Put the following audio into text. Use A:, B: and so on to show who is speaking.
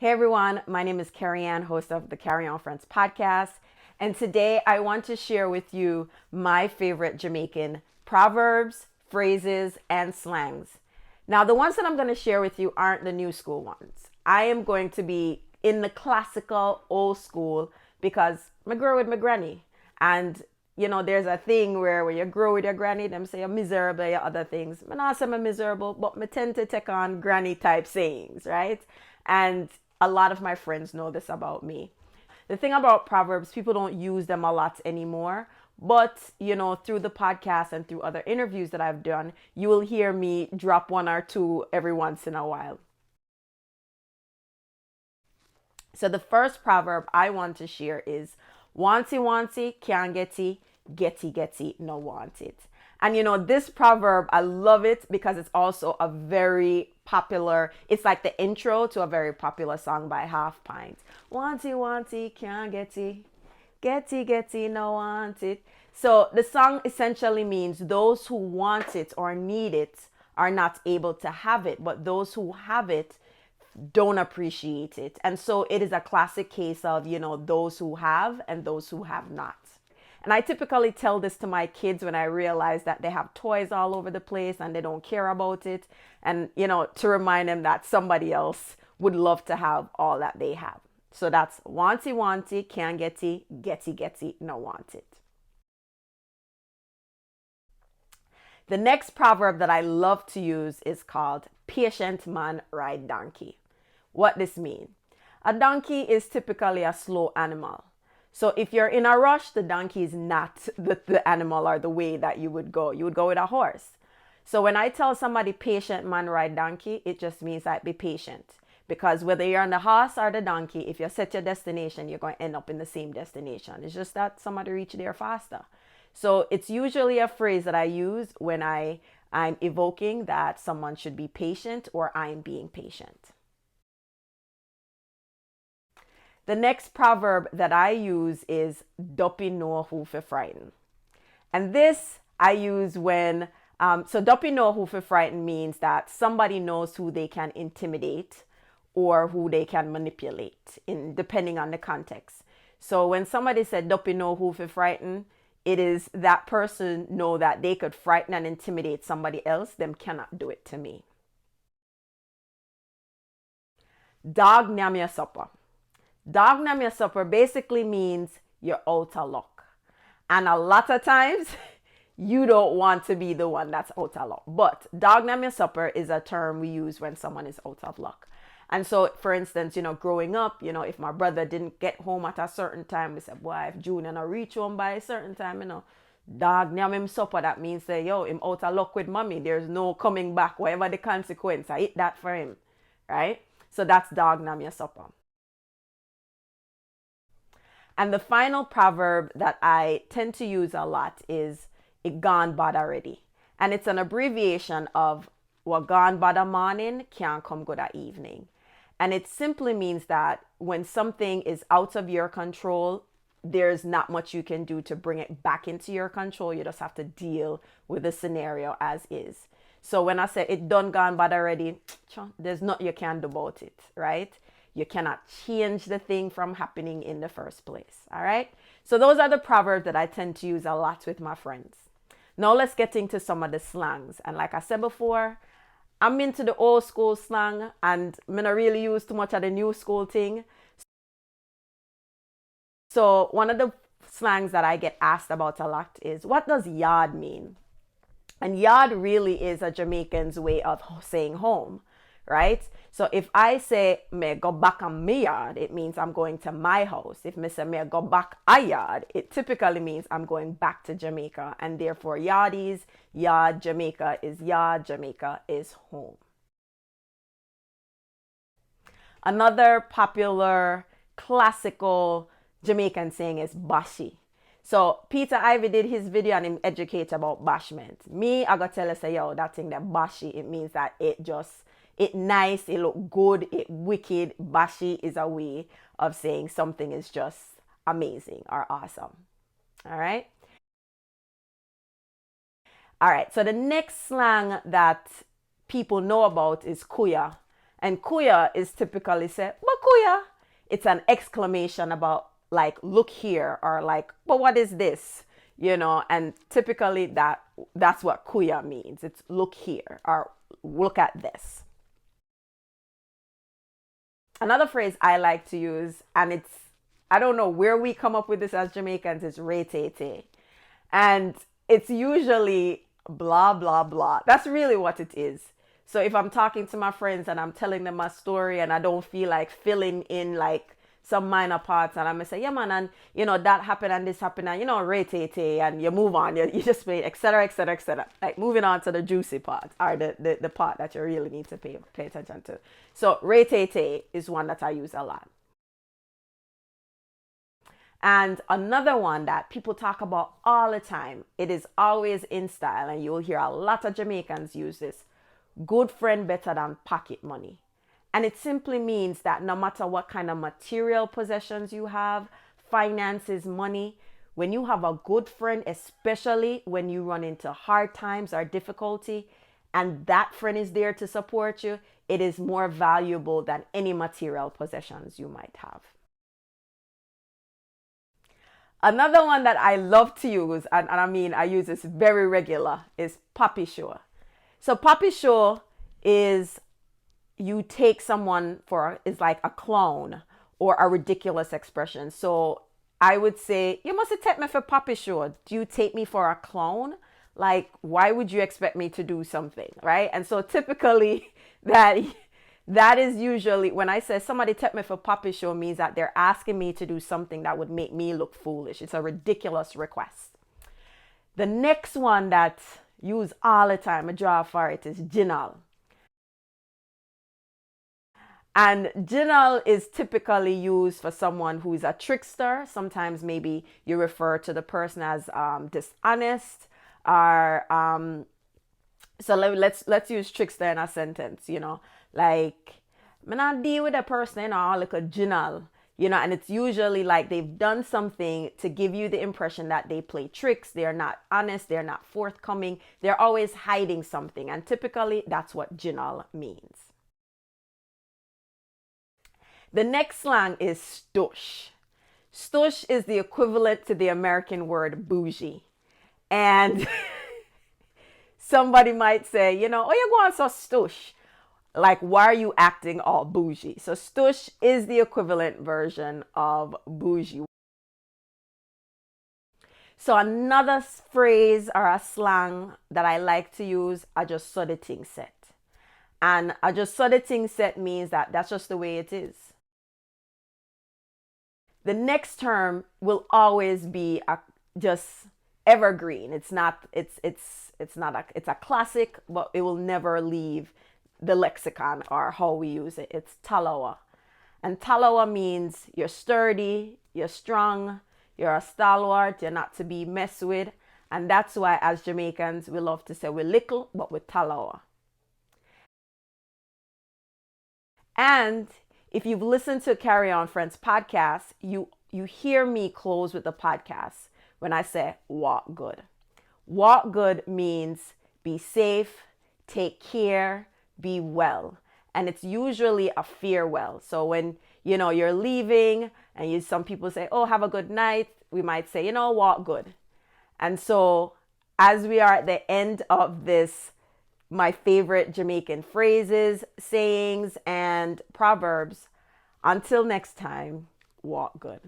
A: Hey everyone, my name is Kerry-Ann, host of the Kerry-Ann Friends podcast. And today I want to share with you my favorite Jamaican proverbs, phrases, and slangs. Now, the ones that I'm going to share with you aren't the new school ones. I am going to be in the classical old school because I grew with my granny. And there's a thing where when you grow with your granny, them say you're miserable, your other things. I not say I'm miserable, but I tend to take on granny type sayings, right? And a lot of my friends know this about me. The thing about Proverbs, people don't use them a lot anymore. But, through the podcast and through other interviews that I've done, you will hear me drop one or two every once in a while. So the first proverb I want to share is wanty wanty, can't getty getty, no want it. And this proverb, I love it because it's also a very popular, it's like the intro to a very popular song by Half Pint. Wanty wanty, can't getty, no want it. So the song essentially means those who want it or need it are not able to have it, but those who have it don't appreciate it. And so it is a classic case of, those who have and those who have not. And I typically tell this to my kids when I realize that they have toys all over the place and they don't care about it. And, to remind them that somebody else would love to have all that they have. So that's wanty wanty, can't getty, no want it. The next proverb that I love to use is called patient man ride donkey. What this mean? A donkey is typically a slow animal. So if you're in a rush, the donkey is not the animal or the way that you would go. You would go with a horse. So when I tell somebody patient man ride donkey, it just means that be patient. Because whether you're on the horse or the donkey, if you set your destination, you're going to end up in the same destination. It's just that somebody reach there faster. So it's usually a phrase that I use when I'm evoking that someone should be patient or I'm being patient. The next proverb that I use is "Duppy know who for frighten." And this I use when, Duppy know who for frighten means that somebody knows who they can intimidate or who they can manipulate, depending on the context. So when somebody said "Duppy know who for frighten," it is that person know that they could frighten and intimidate somebody else. Them cannot do it to me. Dog nyam your supper. Dog nam your supper basically means you're out of luck. And a lot of times, you don't want to be the one that's out of luck. But dog nam your supper is a term we use when someone is out of luck. And so, for instance, growing up, if my brother didn't get home at a certain time, we said, boy, if Junior not reach home by a certain time, dog nam him supper. That means, say, yo, him out of luck with mommy. There's no coming back, whatever the consequence. I eat that for him, right? So that's dog nam your supper. And the final proverb that I tend to use a lot is Iganbadari. And it's an abbreviation of what gone bada morning can't come good at evening. And it simply means that when something is out of your control, there's not much you can do to bring it back into your control. You just have to deal with the scenario as is. So when I say it done gone bad already, there's nothing you can do about it, right? You cannot change the thing from happening in the first place. All right. So those are the proverbs that I tend to use a lot with my friends. Now let's get into some of the slangs. And like I said before, I'm into the old school slang and I'm not really use too much of the new school thing. So one of the slangs that I get asked about a lot is, what does yard mean? And yard really is a Jamaican's way of saying home, right? So if I say me go back on my yard, it means I'm going to my house. If me say me go back a yard, it typically means I'm going back to Jamaica. And therefore yardies, yard Jamaica is home. Another popular classical Jamaican saying is bashi. So Peter Ivy did his video and him educate about bashment. Me, I gotta tell you, say, yo, that thing that bashi, it means that it nice, it look good, it wicked. Bashi is a way of saying something is just amazing or awesome. All right. All right. So the next slang that people know about is kuya. And kuya is typically said, but it's an exclamation about like, look here, or like, but what is this? And typically that's what kuya means. It's look here, or look at this. Another phrase I like to use, and I don't know where we come up with this as Jamaicans, is retete. And it's usually blah, blah, blah. That's really what it is. So if I'm talking to my friends and I'm telling them my story and I don't feel like filling in like some minor parts, and I'm gonna say, yeah, man, and that happened and this happened, and retete, and you move on, you just pay, etc., etc., etc. Like moving on to the juicy part, or the part that you really need to pay attention to. So retete is one that I use a lot. And another one that people talk about all the time, it is always in style, and you'll hear a lot of Jamaicans use this: good friend better than pocket money. And it simply means that no matter what kind of material possessions you have, finances, money, when you have a good friend, especially when you run into hard times or difficulty, and that friend is there to support you, it is more valuable than any material possessions you might have. Another one that I love to use, and I mean I use this very regular, is poppy show. So poppy show is you take someone for, is like a clown or a ridiculous expression. So I would say, you must take me for poppy show. Do you take me for a clown? Like, why would you expect me to do something, right? And so typically that is usually when I say somebody take me for poppy show, means that they're asking me to do something that would make me look foolish. It's a ridiculous request. The next one that use all the time, I draw for it, is jinal. And jinal is typically used for someone who is a trickster. Sometimes maybe you refer to the person as dishonest, or so let's use trickster in a sentence. Like, I'm not deal with a person, like a jinal. And it's usually like they've done something to give you the impression that they play tricks, they're not honest, they're not forthcoming, they're always hiding something. And typically that's what jinal means. The next slang is stush. Stush is the equivalent to the American word bougie. And somebody might say, oh, you're going so stush. Like, why are you acting all bougie? So stush is the equivalent version of bougie. So another phrase or a slang that I like to use, I just saw the thing set. And I just saw the thing set means that that's just the way it is. The next term will always be just evergreen. It's not it's a classic, but it will never leave the lexicon or how we use it. It's talawa. And talawa means you're sturdy, you're strong, you're a stalwart, you're not to be messed with. And that's why as Jamaicans we love to say we're little but we're talawa. And if you've listened to Kerry-Ann Friends podcast, you hear me close with the podcast when I say walk good. Walk good means be safe, take care, be well. And it's usually a farewell. So when you're leaving and some people say, oh, have a good night, we might say, walk good. And so as we are at the end of this, my favorite Jamaican phrases, sayings, and proverbs, until next time, walk good.